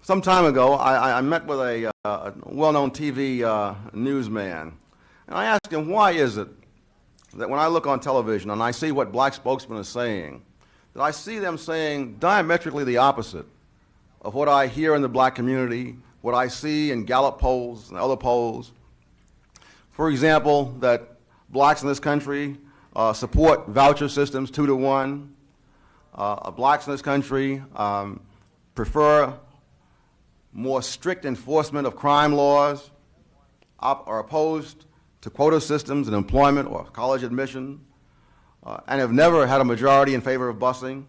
Some time ago, I met with a well-known TV newsman, and I asked him, why is it that when I look on television and I see what black spokesmen are saying, that I see them saying diametrically the opposite of what I hear in the black community, what I see in Gallup polls and other polls. For example, that blacks in this country support voucher systems 2-to-1. Blacks in this country prefer more strict enforcement of crime laws, are opposed to quota systems in employment or college admission, and have never had a majority in favor of busing.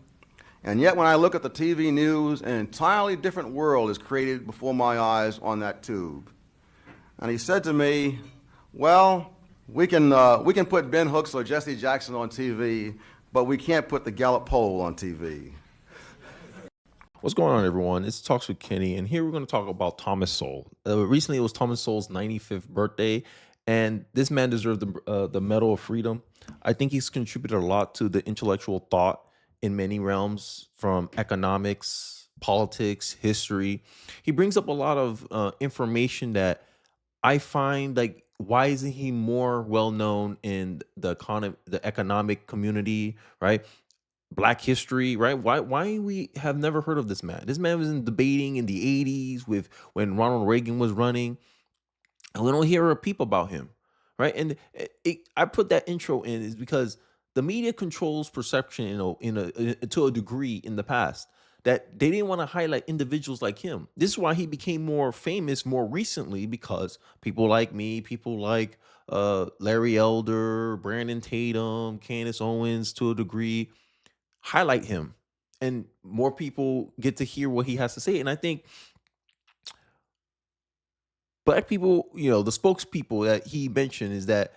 And yet when I look at the TV news, an entirely different world is created before my eyes on that tube. And he said to me, well, we can put Ben Hooks or Jesse Jackson on TV, but we can't put the Gallup poll on TV. What's going on, everyone? It's Talks with Kenny, and here we're going to talk about Thomas Sowell. Recently, it was Thomas Sowell's 95th birthday, and this man deserved the Medal of Freedom. I think he's contributed a lot to the intellectual thought in many realms, from economics, politics, history. He brings up a lot of information that I find, like, why isn't he more well known in the economic community, right? Black history, right? Why we have never heard of this man? This man was in debating in the 80s with when Ronald Reagan was running, and we don't hear a peep about him, right? And I put that intro in is because the media controls perception, to a degree in the past, that they didn't want to highlight individuals like him. This is why he became more famous more recently, because people like me, people like Larry Elder, Brandon Tatum, Candace Owens, to a degree, highlight him, and more people get to hear what he has to say. And I think black people, the spokespeople that he mentioned is that,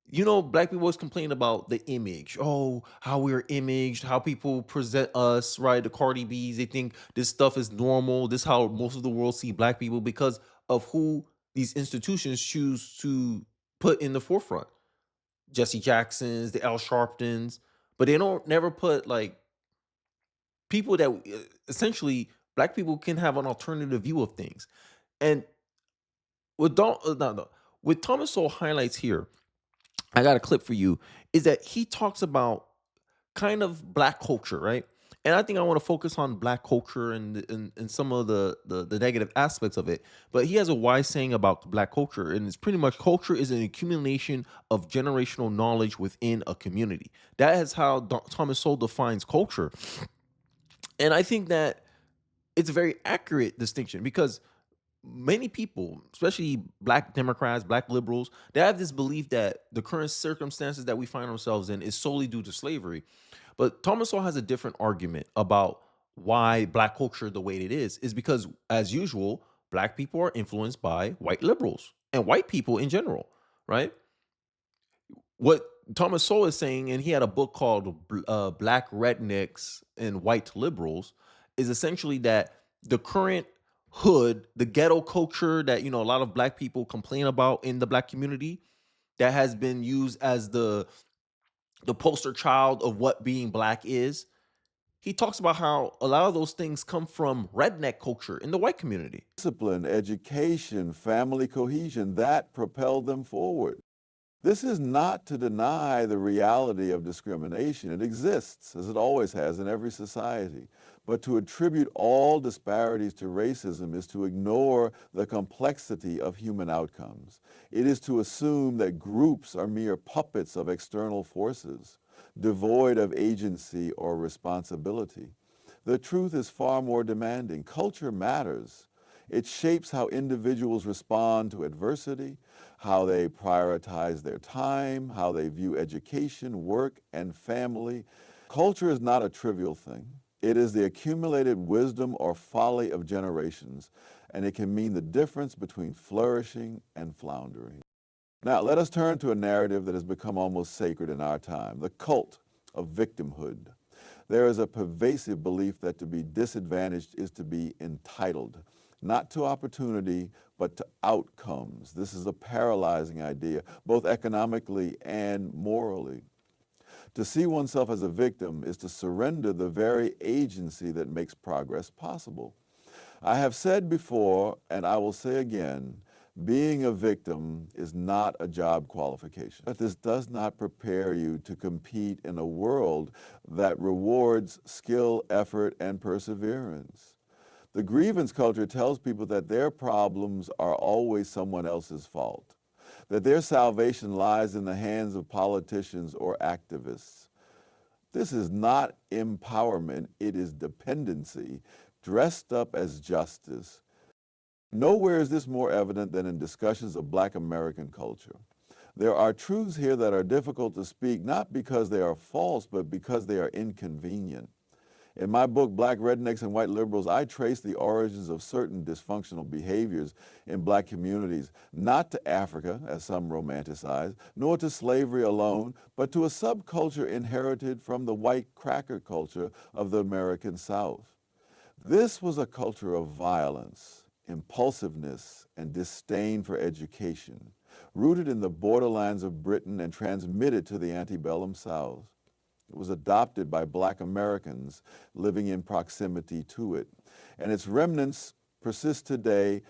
black people always complain about the image. Oh, how we're imaged, how people present us, right? The Cardi B's, they think this stuff is normal. This is how most of the world see black people because of who these institutions choose to put in the forefront. Jesse Jacksons, the Al Sharptons, but they don't never put like people that essentially black people can have an alternative view of things. And with with Thomas Sowell highlights here, I got a clip for you, is that he talks about kind of black culture, right? And I think I want to focus on black culture and some of the negative aspects of it. But he has a wise saying about black culture, and it's pretty much culture is an accumulation of generational knowledge within a community. That is how Thomas Sowell defines culture. And I think that it's a very accurate distinction because many people, especially black Democrats, black liberals, they have this belief that the current circumstances that we find ourselves in is solely due to slavery. But Thomas Sowell has a different argument about why black culture the way it is because, as usual, black people are influenced by white liberals and white people in general, right? What Thomas Sowell is saying, and he had a book called Black Rednecks and White Liberals, is essentially that the current hood, the ghetto culture that a lot of black people complain about in the black community, that has been used as the poster child of what being black is. He talks about how a lot of those things come from redneck culture in the white community. Discipline, education, family cohesion, that propelled them forward. This is not to deny the reality of discrimination. It exists, as it always has in every society. But to attribute all disparities to racism is to ignore the complexity of human outcomes. It is to assume that groups are mere puppets of external forces, devoid of agency or responsibility. The truth is far more demanding. Culture matters. It shapes how individuals respond to adversity, how they prioritize their time, how they view education, work, and family. Culture is not a trivial thing. It is the accumulated wisdom or folly of generations, and it can mean the difference between flourishing and floundering. Now, let us turn to a narrative that has become almost sacred in our time, the cult of victimhood. There is a pervasive belief that to be disadvantaged is to be entitled, not to opportunity, but to outcomes. This is a paralyzing idea, both economically and morally. To see oneself as a victim is to surrender the very agency that makes progress possible. I have said before, and I will say again, being a victim is not a job qualification. But this does not prepare you to compete in a world that rewards skill, effort, and perseverance. The grievance culture tells people that their problems are always someone else's fault, that their salvation lies in the hands of politicians or activists. This is not empowerment, it is dependency dressed up as justice. Nowhere is this more evident than in discussions of Black American culture. There are truths here that are difficult to speak, not because they are false, but because they are inconvenient. In my book, Black Rednecks and White Liberals, I trace the origins of certain dysfunctional behaviors in Black communities, not to Africa, as some romanticize, nor to slavery alone, but to a subculture inherited from the white cracker culture of the American South. This was a culture of violence, impulsiveness, and disdain for education, rooted in the borderlands of Britain and transmitted to the antebellum South. It was adopted by Black Americans living in proximity to it. And its remnants persist today,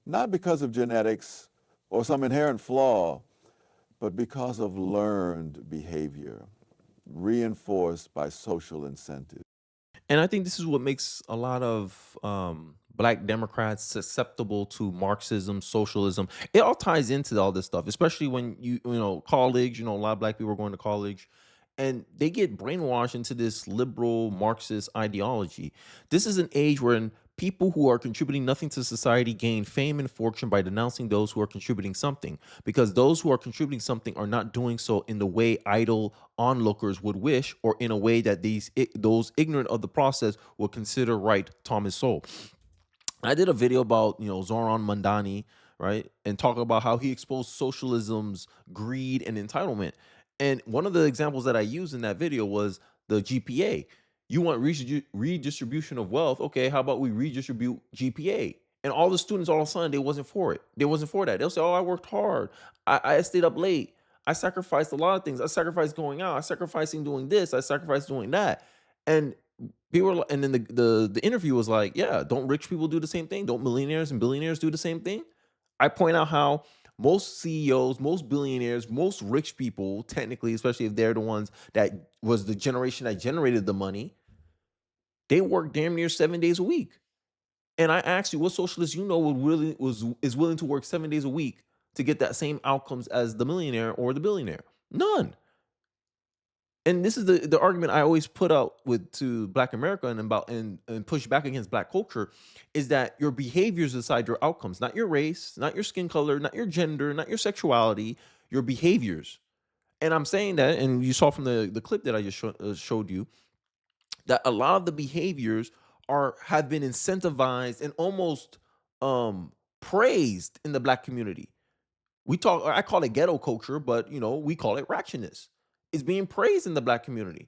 not because of genetics or some inherent flaw, but because of learned behavior, reinforced by social incentives. And I think this is what makes a lot of Black Democrats susceptible to Marxism, socialism. It all ties into all this stuff, especially when college. A lot of Black people are going to college, and they get brainwashed into this liberal Marxist ideology. This is an age when people who are contributing nothing to society gain fame and fortune by denouncing those who are contributing something, because those who are contributing something are not doing so in the way idle onlookers would wish, or in a way that those ignorant of the process would consider right. Thomas Sowell. I did a video about Zoran Mandani, right, and talk about how he exposed socialism's greed and entitlement. And one of the examples that I used in that video was the GPA. You want redistribution of wealth? Okay, how about we redistribute GPA? And all the students, all of a sudden, they wasn't for it. They wasn't for that. They'll say, "Oh, I worked hard. I stayed up late. I sacrificed a lot of things. I sacrificed going out. I sacrificing doing this. I sacrificed doing that." And people were, and then the interview was like, "Yeah, don't rich people do the same thing? Don't millionaires and billionaires do the same thing?" I point out how most CEOs, most billionaires, most rich people, technically, especially if they're the ones that was the generation that generated the money, they work damn near 7 days a week. And I asked you, what socialist is willing to work 7 days a week to get that same outcomes as the millionaire or the billionaire? None. And this is the argument I always put out with to Black America and push back against Black culture, is that your behaviors decide your outcomes, not your race, not your skin color, not your gender, not your sexuality, your behaviors. And I'm saying that, and you saw from the clip that I just showed you, that a lot of the behaviors have been incentivized and almost praised in the Black community. I call it ghetto culture, but we call it ratchetness. It's being praised in the Black community.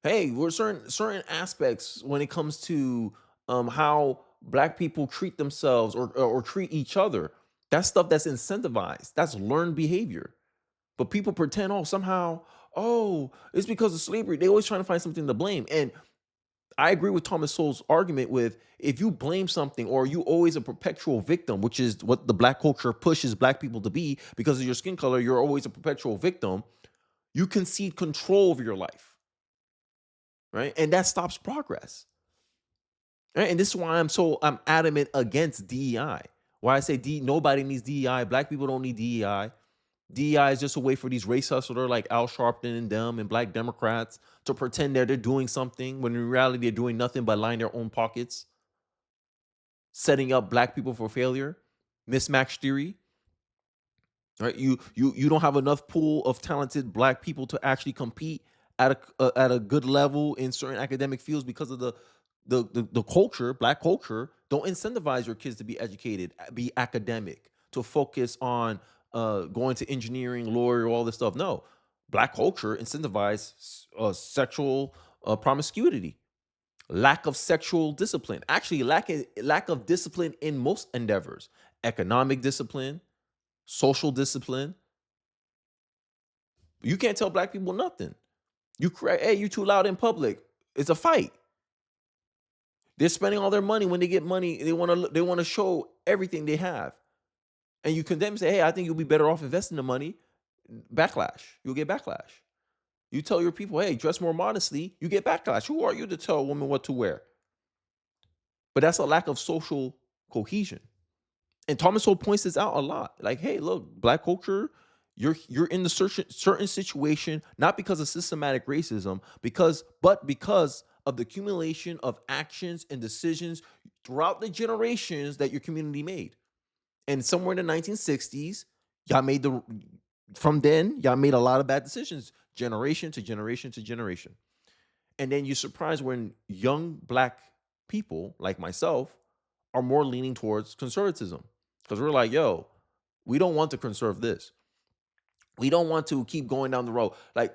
Hey, we're certain aspects when it comes to how Black people treat themselves or treat each other. That's stuff that's incentivized. That's learned behavior. But people pretend, oh, somehow, oh, it's because of slavery. They always trying to find something to blame. And I agree with Thomas Sowell's argument with, if you blame something or you always a perpetual victim, which is what the Black culture pushes Black people to be, because of your skin color, you're always a perpetual victim. You concede control over your life, right? And that stops progress. Right? And this is why I'm adamant against DEI. Why I say nobody needs DEI. Black people don't need DEI. DEI is just a way for these race hustlers like Al Sharpton and them and Black Democrats to pretend that they're doing something when in reality they're doing nothing but lining their own pockets, setting up Black people for failure, mismatch theory. Right? You don't have enough pool of talented Black people to actually compete at a good level in certain academic fields because of the culture, Black culture. Don't incentivize your kids to be educated, be academic, to focus on going to engineering, lawyer, all this stuff. No, Black culture incentivize sexual promiscuity, lack of sexual discipline. Actually, lack of discipline in most endeavors, economic discipline, social discipline. You can't tell Black people nothing. Hey, you too loud in public. It's a fight. They're spending all their money. When they get money, they want to show everything they have. And you condemn, say, hey, I think you'll be better off investing the money. Backlash. You'll get backlash. You tell your people, hey, dress more modestly. You get backlash. Who are you to tell a woman what to wear? But that's a lack of social cohesion. And Thomas Sowell points this out a lot. Like, hey, look, black culture, you're in the certain situation, not because of systematic racism, but because of the accumulation of actions and decisions throughout the generations that your community made. And somewhere in the 1960s, from then, y'all made a lot of bad decisions, generation to generation to generation. And then you're surprised when young black people like myself are more leaning towards conservatism. Because we're like, yo, we don't want to conserve this. We don't want to keep going down the road. Like,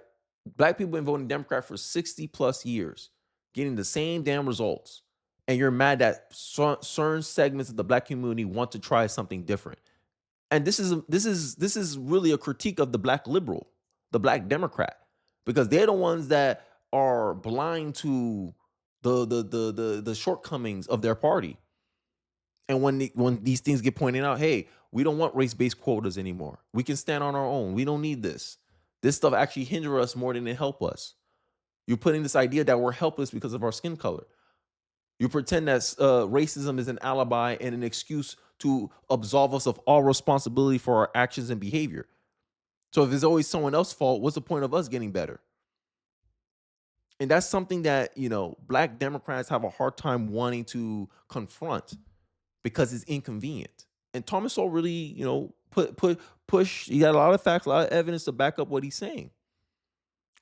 black people have been voting Democrat for 60 plus years, getting the same damn results. And you're mad that certain segments of the black community want to try something different. And this is really a critique of the black liberal, the black Democrat, because they're the ones that are blind to the shortcomings of their party. And when these things get pointed out, hey, we don't want race-based quotas anymore. We can stand on our own. We don't need this. This stuff actually hinder us more than it help us. You're putting this idea that we're helpless because of our skin color. You pretend that racism is an alibi and an excuse to absolve us of all responsibility for our actions and behavior. So if it's always someone else's fault, what's the point of us getting better? And that's something that, black Democrats have a hard time wanting to confront because it's inconvenient. And Thomas Sowell really, push. He got a lot of facts, a lot of evidence to back up what he's saying.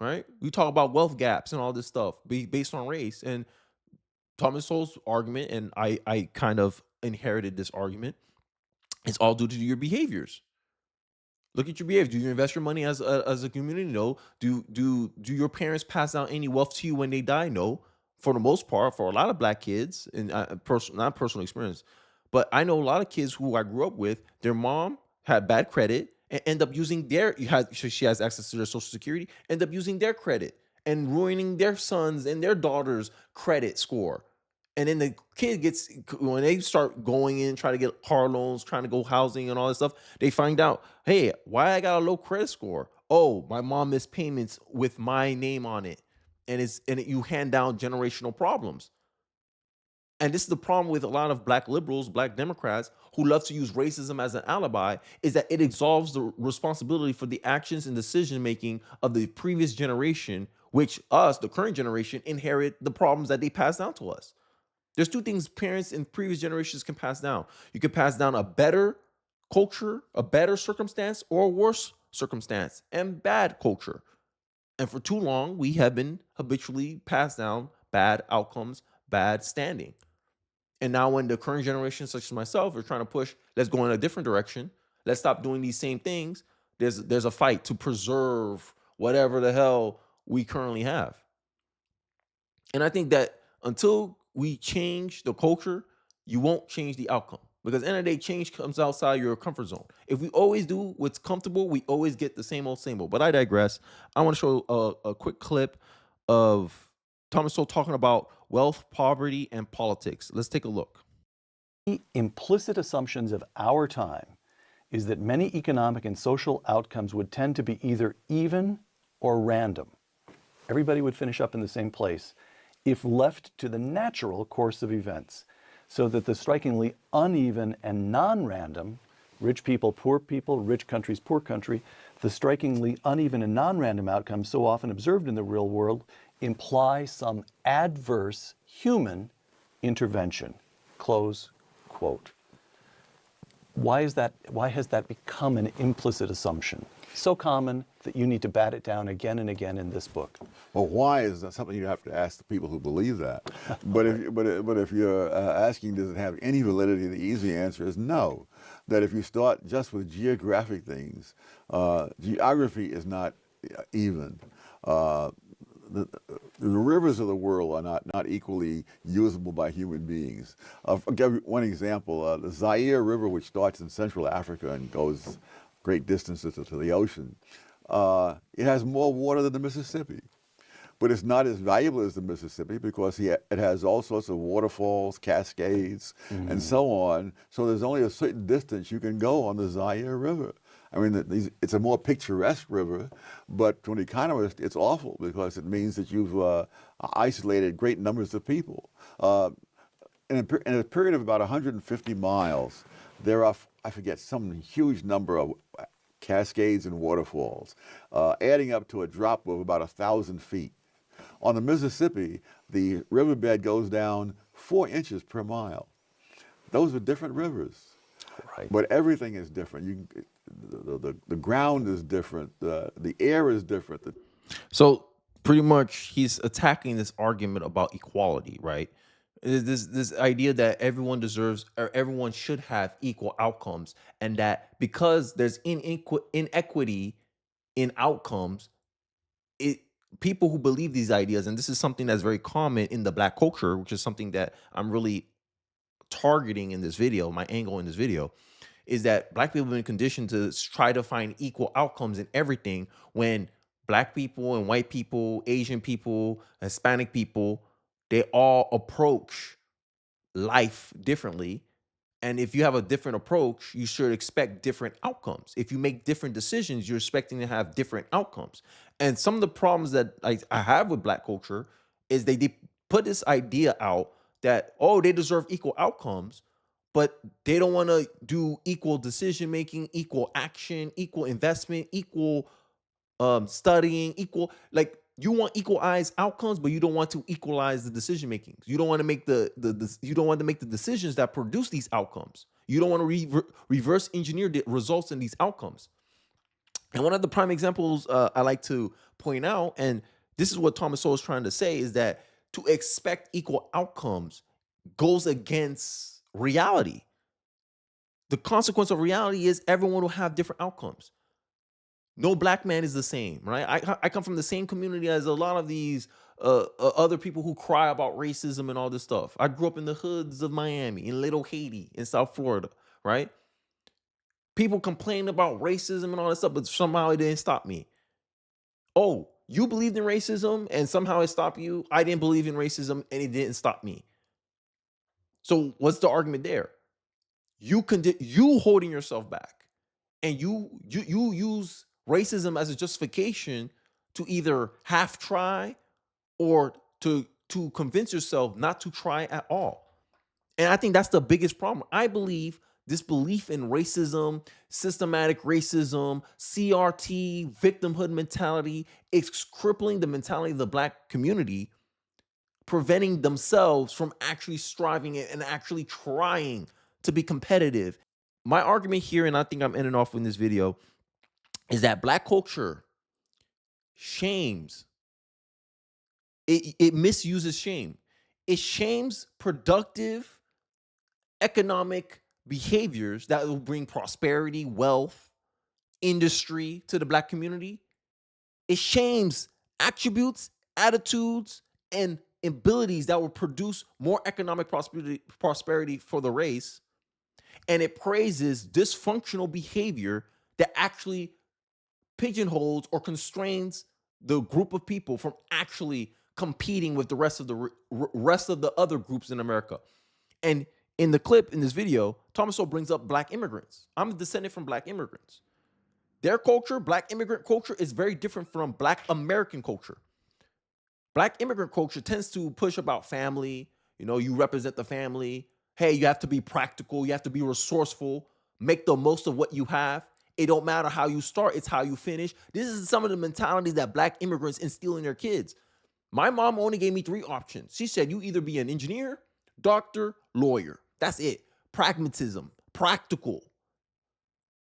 Right? We talk about wealth gaps and all this stuff based on race. And Thomas Sowell's argument, and I kind of inherited this argument, it's all due to your behaviors. Look at your behavior. Do you invest your money as a community? No. Do your parents pass down any wealth to you when they die? No. For the most part, for a lot of black kids, and not personal experience, but I know a lot of kids who I grew up with, their mom had bad credit and end up using she has access to their Social Security, end up using their credit and ruining their sons and their daughters' credit score. And then the kid when they start going in, try to get car loans, trying to go housing and all this stuff, they find out, hey, why I got a low credit score? Oh, my mom missed payments with my name on it. And you hand down generational problems. And this is the problem with a lot of black liberals, black Democrats, who love to use racism as an alibi, is that it absolves the responsibility for the actions and decision-making of the previous generation, which us, the current generation, inherit the problems that they pass down to us. There's two things parents in previous generations can pass down. You can pass down a better culture, a better circumstance, or a worse circumstance, and bad culture. And for too long, we have been habitually passed down bad outcomes, bad standing. And now when the current generation, such as myself, are trying to push, let's go in a different direction, let's stop doing these same things, there's a fight to preserve whatever the hell we currently have. And I think that until we change the culture, you won't change the outcome. Because at the end of the day, change comes outside your comfort zone. If we always do what's comfortable, we always get the same old, same old. But I digress. I want to show a quick clip of Thomas Sowell talking about wealth, poverty, and politics. Let's take a look. Implicit assumptions of our time is that many economic and social outcomes would tend to be either even or random. Everybody would finish up in the same place if left to the natural course of events, so that the strikingly uneven and non-random, rich people, rich countries, poor country, the strikingly uneven and non-random outcomes so often observed in the real world imply some adverse human intervention. Close quote. Why has that become an implicit assumption? So common that you need to bat it down again and again in this book. Well, why is that something you have to ask the people who believe that? But if you're asking, does it have any validity? The easy answer is no. That if you start just with geographic things, geography is not even. The rivers of the world are not equally usable by human beings. I'll give you one example. The Zaire River, which starts in Central Africa and goes great distances to the ocean, it has more water than the Mississippi. but it's not as valuable as the Mississippi because it has all sorts of waterfalls, cascades, and so on. So there's only a certain distance you can go on the Zaire River. I mean, it's a more picturesque river, but to an economist, it's awful because it means that you've isolated great numbers of people. In a period of about 150 miles, there are, I forget, some huge number of cascades and waterfalls, adding up to a drop of about 1,000 feet. On the Mississippi, the riverbed goes down 4 inches per mile. Those are different rivers. Right. But everything is different. The ground is different. The air is different. So pretty much he's attacking this argument about equality, right? This idea that everyone deserves or everyone should have equal outcomes, and that because there's inequity in outcomes, it people who believe these ideas, and this is something that's very common in the Black culture, which is something that I'm really targeting in this video, my angle in this video, is that Black people have been conditioned to try to find equal outcomes in everything, when Black people and white people, Asian people, Hispanic people, they all approach life differently. And if you have a different approach, you should expect different outcomes. If you make different decisions, you're expecting to have different outcomes. And some of the problems that I have with Black culture is they put this idea out that, oh, they deserve equal outcomes, but they don't want to do equal decision making, equal action, equal investment, equal studying, equal, like, you want equalized outcomes, but you don't want to equalize the decision making. You don't want to make you don't want to make the decisions that produce these outcomes. You don't want to reverse engineer the results in these outcomes. And one of the prime examples I like to point out, and this is what Thomas Sowell is trying to say, is that to expect equal outcomes goes against reality. The consequence of reality is everyone will have different outcomes. No Black man is the same, right? I come from the same community as a lot of these other people who cry about racism and all this stuff. I grew up in the hoods of Miami, in Little Haiti, in South Florida, right? People complain about racism and all this stuff, but somehow it didn't stop me. Oh, you believed in racism and somehow it stopped you? I didn't believe in racism and it didn't stop me. So what's the argument there? You holding yourself back, and you use racism as a justification to either half try or to convince yourself not to try at all. And I think that's the biggest problem. I believe this belief in racism, systematic racism, CRT, victimhood mentality is crippling the mentality of the Black community, preventing themselves from actually striving and actually trying to be competitive. My argument here, and I think I'm ending off with this video, is that Black culture shames, it misuses shame. It shames productive economic behaviors that will bring prosperity, wealth, industry to the Black community. It shames attributes, attitudes, and abilities that will produce more economic prosperity for the race. And it praises dysfunctional behavior that actually pigeonholes or constrains the group of people from actually competing with the rest of the other groups in America. And in the clip in this video, Thomas Sowell brings up Black immigrants. I'm a descendant from Black immigrants. Their culture, Black immigrant culture, is very different from Black American culture. Black immigrant culture tends to push about family. You know, you represent the family. Hey, you have to be practical. You have to be resourceful. Make the most of what you have. It don't matter how you start, it's how you finish. This is some of the mentalities that Black immigrants instill in their kids. My mom only gave me 3 options. She said, you either be an engineer, doctor, lawyer. That's it. Pragmatism, practical.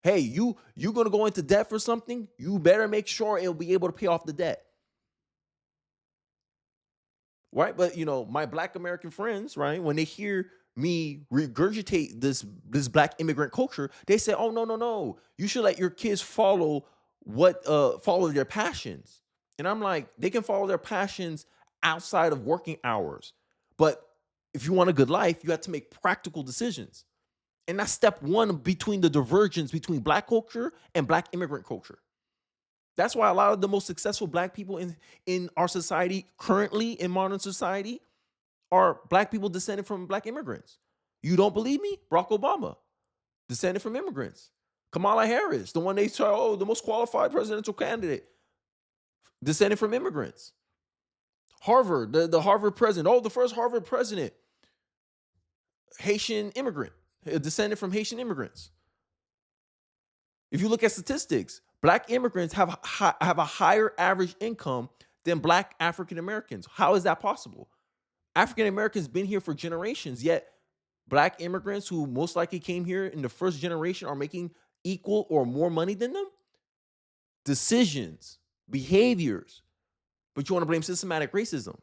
Hey, you're going to go into debt for something, you better make sure it'll be able to pay off the debt. Right? But, you know, my Black American friends, right, when they hear me regurgitate this Black immigrant culture, they say, oh, no. You should let your kids follow their passions. And I'm like, they can follow their passions outside of working hours. But if you want a good life, you have to make practical decisions. And that's step one between the divergence between Black culture and Black immigrant culture. That's why a lot of the most successful black people in our society currently in modern society are black people descended from black immigrants. You don't believe me? Barack Obama, descended from immigrants. Kamala Harris, the one they say, oh, the most qualified presidential candidate, descended from immigrants. Harvard, the Harvard president, oh, the first Harvard president, Haitian immigrant, descended from Haitian immigrants. If you look at statistics, black immigrants have a higher average income than black African Americans. How is that possible? African Americans been here for generations, yet black immigrants who most likely came here in the first generation are making equal or more money than them? Decisions, behaviors, but you want to blame systematic racism.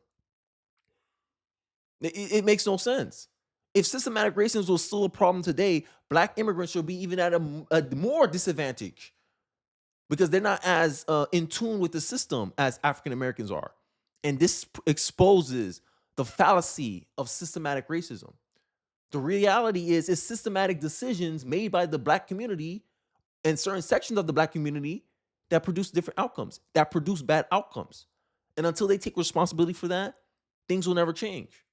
It makes no sense. If systematic racism was still a problem today, black immigrants should be even at a more disadvantage because they're not as in tune with the system as African Americans are. And this exposes the fallacy of systematic racism. The reality is it's systematic decisions made by the black community and certain sections of the black community that produce different outcomes, that produce bad outcomes. And until they take responsibility for that, things will never change.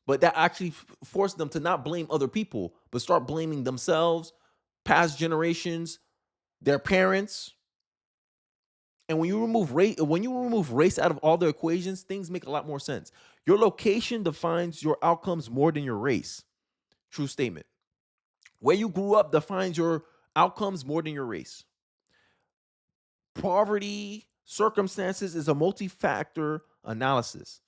But that actually forced them to not blame other people, but start blaming themselves, past generations, their parents. And when you remove race out of all the equations, things make a lot more sense. Your location defines your outcomes more than your race. True statement. Where you grew up defines your outcomes more than your race. Poverty, circumstances is a multi-factor analysis.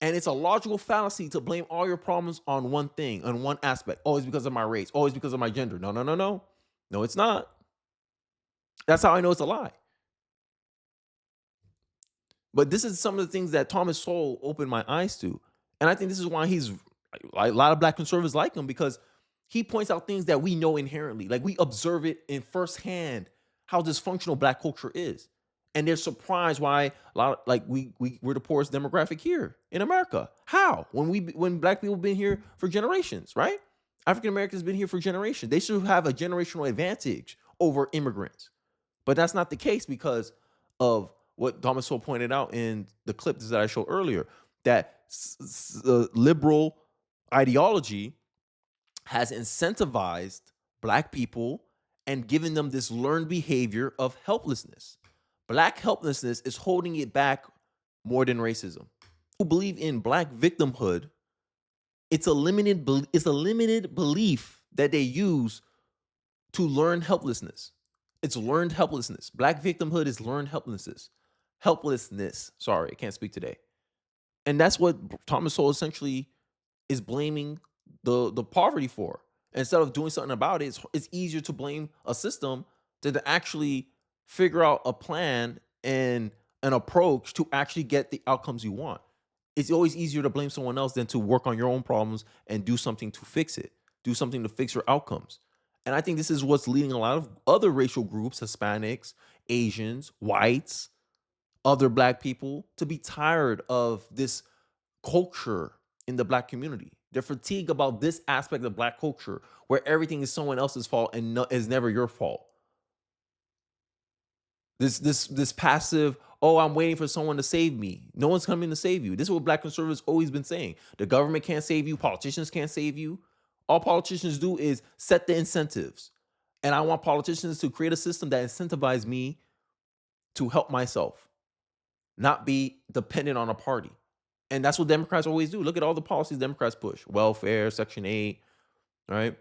And it's a logical fallacy to blame all your problems on one thing, on one aspect. Oh, it's because of my race. Oh, it's because of my gender. No. No, it's not. That's how I know it's a lie. But this is some of the things that Thomas Sowell opened my eyes to. And I think this is why he's a lot of black conservatives like him, because he points out things that we know inherently. Like we observe it in firsthand how dysfunctional black culture is. And they're surprised why a lot of, like we're the poorest demographic here in America. How? When black people have been here for generations, right? African Americans have been here for generations. They should have a generational advantage over immigrants. But that's not the case because of what Thomas Sowell pointed out in the clips that I showed earlier, that liberal ideology has incentivized black people and given them this learned behavior of helplessness. Black helplessness is holding it back more than racism. Who believe in black victimhood, it's a limited belief that they use to learn helplessness. It's learned helplessness. Black victimhood is learned helplessness. Sorry, I can't speak today. And that's what Thomas Sowell essentially is blaming the poverty for. Instead of doing something about it, it's easier to blame a system than to actually figure out a plan and an approach to actually get the outcomes you want. It's always easier to blame someone else than to work on your own problems and do something to fix it. Do something to fix your outcomes. And I think this is what's leading a lot of other racial groups, Hispanics, Asians, whites, other black people, to be tired of this culture in the black community. They're fatigued about this aspect of black culture where everything is someone else's fault and is never your fault. This passive, oh, I'm waiting for someone to save me. No one's coming to save you. This is what black conservatives always been saying. The government can't save you. Politicians can't save you. All politicians do is set the incentives. And I want politicians to create a system that incentivizes me to help myself, not be dependent on a party. And that's what Democrats always do. Look at all the policies Democrats push. Welfare, Section 8, right?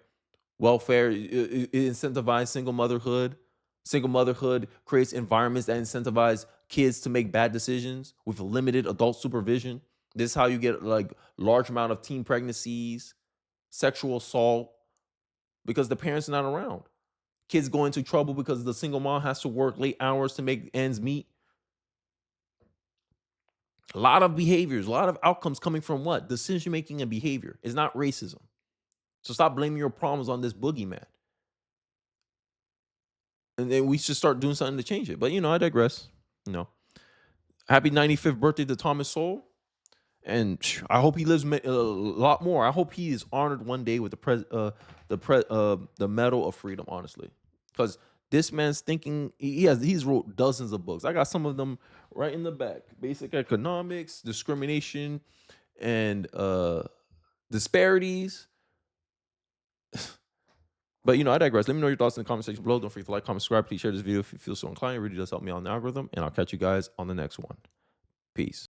Welfare, it incentivizes single motherhood. Single motherhood creates environments that incentivize kids to make bad decisions with limited adult supervision. This is how you get like large amount of teen pregnancies, sexual assault, because the parents are not around. Kids go into trouble because the single mom has to work late hours to make ends meet. A lot of behaviors, a lot of outcomes coming from what? Decision making and behavior. It's not racism. So stop blaming your problems on this boogeyman. And then we should start doing something to change it. But, I digress. Happy 95th birthday to Thomas Sowell. And I hope he lives a lot more. I hope he is honored one day with the Medal of Freedom, honestly. Because This man's thinking. He's wrote dozens of books. I got some of them right in the back. Basic economics, discrimination, and disparities. But I digress. Let me know your thoughts in the comment section below. Don't forget to like, comment, subscribe. Please share this video if you feel so inclined. It really does help me out in the algorithm. And I'll catch you guys on the next one. Peace.